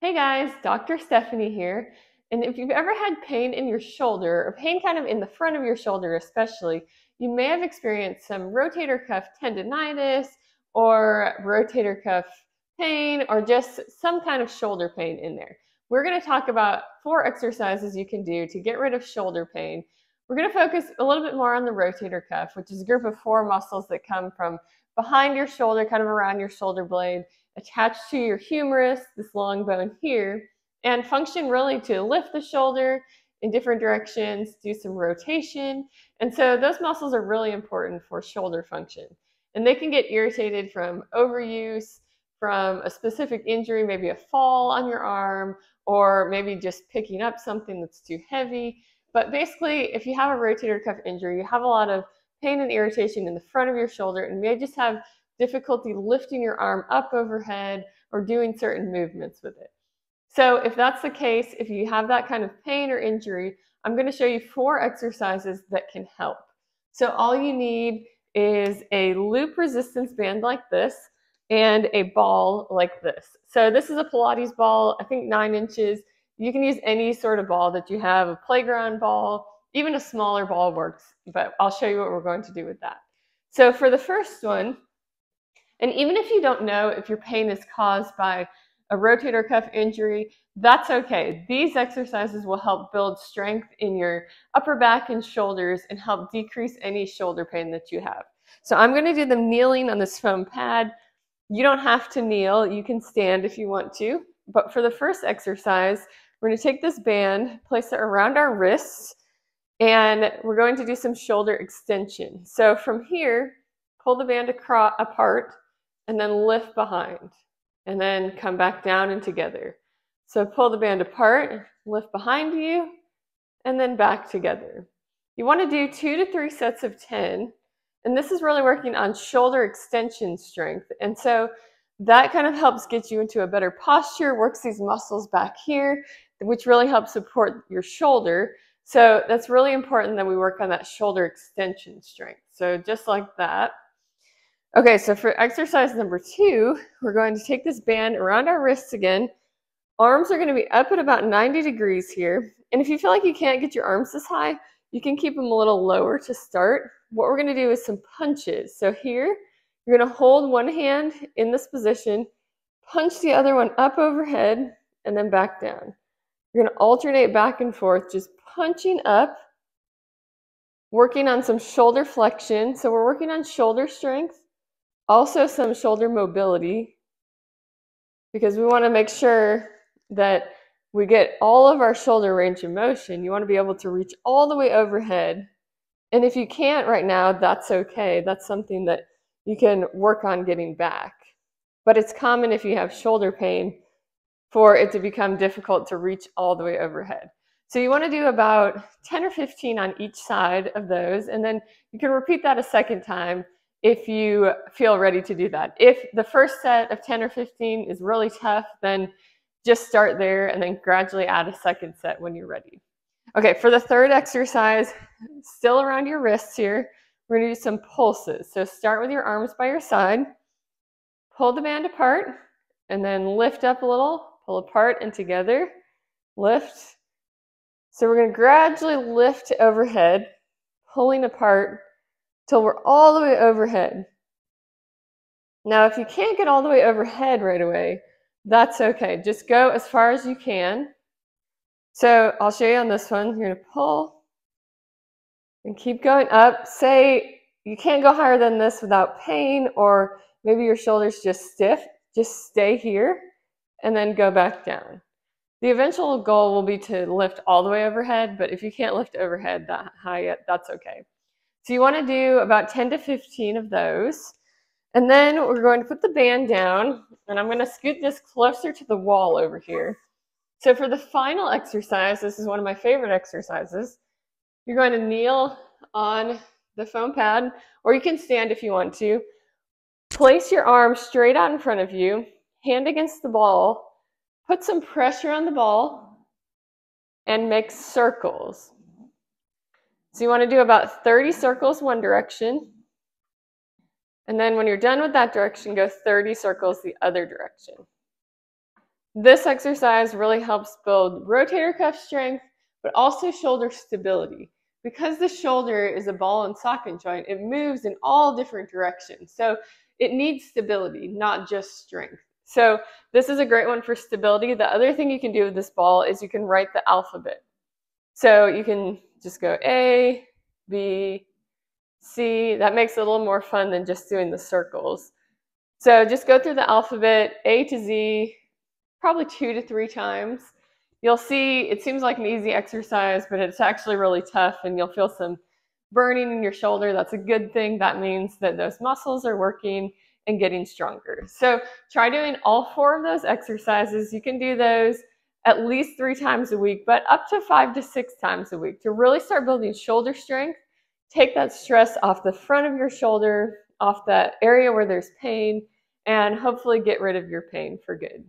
Hey guys, Dr. Stephanie here. And if you've ever had pain in your shoulder, or pain kind of in the front of your shoulder especially, you may have experienced some rotator cuff tendonitis or rotator cuff pain or just some kind of shoulder pain in there. We're going to talk about 4 exercises you can do to get rid of shoulder pain. We're going to focus a little bit more on the rotator cuff, which is a group of 4 muscles that come from behind your shoulder, kind of around your shoulder blade, attached to your humerus, this long bone here, and function really to lift the shoulder in different directions, do some rotation. And so those muscles are really important for shoulder function. And they can get irritated from overuse, from a specific injury, maybe a fall on your arm, or maybe just picking up something that's too heavy. But basically, if you have a rotator cuff injury, you have a lot of pain and irritation in the front of your shoulder and may just have difficulty lifting your arm up overhead or doing certain movements with it. So if that's the case, if you have that kind of pain or injury, I'm going to show you 4 exercises that can help. So all you need is a loop resistance band like this and a ball like this. So this is a Pilates ball, I think 9 inches. You can use any sort of ball that you have, a playground ball, even a smaller ball works, but I'll show you what we're going to do with that. So for the first one, and even if you don't know if your pain is caused by a rotator cuff injury, that's okay. These exercises will help build strength in your upper back and shoulders and help decrease any shoulder pain that you have. So I'm going to do them kneeling on this foam pad. You don't have to kneel. You can stand if you want to. But for the first exercise, we're going to take this band, place it around our wrists, and we're going to do some shoulder extension. So from here, pull the band apart, and then lift behind, and then come back down and together. So pull the band apart, lift behind you, and then back together. You want to do 2 to 3 sets of 10, and this is really working on shoulder extension strength. And so that kind of helps get you into a better posture, works these muscles back here, which really helps support your shoulder. So that's really important that we work on that shoulder extension strength. So just like that. Okay, so for exercise number 2, we're going to take this band around our wrists again. Arms are going to be up at about 90 degrees here. And if you feel like you can't get your arms this high, you can keep them a little lower to start. What we're going to do is some punches. So here, you're going to hold one hand in this position, punch the other one up overhead, and then back down. You're going to alternate back and forth, just punching up, working on some shoulder flexion. So we're working on shoulder strength. Also some shoulder mobility, because we want to make sure that we get all of our shoulder range of motion. You want to be able to reach all the way overhead. And if you can't right now, that's okay. That's something that you can work on getting back. But it's common if you have shoulder pain for it to become difficult to reach all the way overhead. So you want to do about 10 or 15 on each side of those, and then you can repeat that a second time if you feel ready to do that. If the first set of 10 or 15 is really tough, then just start there and then gradually add a second set when you're ready. Okay, for the third exercise, still around your wrists here, we're going to do some pulses. So start with your arms by your side, pull the band apart, and then lift up a little, pull apart and together, lift. So we're going to gradually lift overhead, pulling apart, till we're all the way overhead. Now, if you can't get all the way overhead right away, that's okay. Just go as far as you can. So I'll show you on this one. You're going to pull and keep going up. Say you can't go higher than this without pain, or maybe your shoulder's just stiff. Just stay here and then go back down. The eventual goal will be to lift all the way overhead, but if you can't lift overhead that high yet, that's okay. So you want to do about 10 to 15 of those. And then we're going to put the band down, and I'm going to scoot this closer to the wall over here. So for the final exercise, this is one of my favorite exercises. You're going to kneel on the foam pad, or you can stand if you want to. Place your arm straight out in front of you, hand against the ball, put some pressure on the ball, and make circles. So you want to do about 30 circles one direction. And then when you're done with that direction, go 30 circles the other direction. This exercise really helps build rotator cuff strength, but also shoulder stability. Because the shoulder is a ball and socket joint, it moves in all different directions. So it needs stability, not just strength. So this is a great one for stability. The other thing you can do with this ball is you can write the alphabet. So you can just go A, B, C. That makes it a little more fun than just doing the circles. So just go through the alphabet, A to Z, probably 2 to 3 times. You'll see it seems like an easy exercise, but it's actually really tough, and you'll feel some burning in your shoulder. That's a good thing. That means that those muscles are working and getting stronger. So try doing all 4 of those exercises. You can do those at least 3 times a week, but up to 5 to 6 times a week to really start building shoulder strength. Take that stress off the front of your shoulder, off that area where there's pain, and hopefully get rid of your pain for good.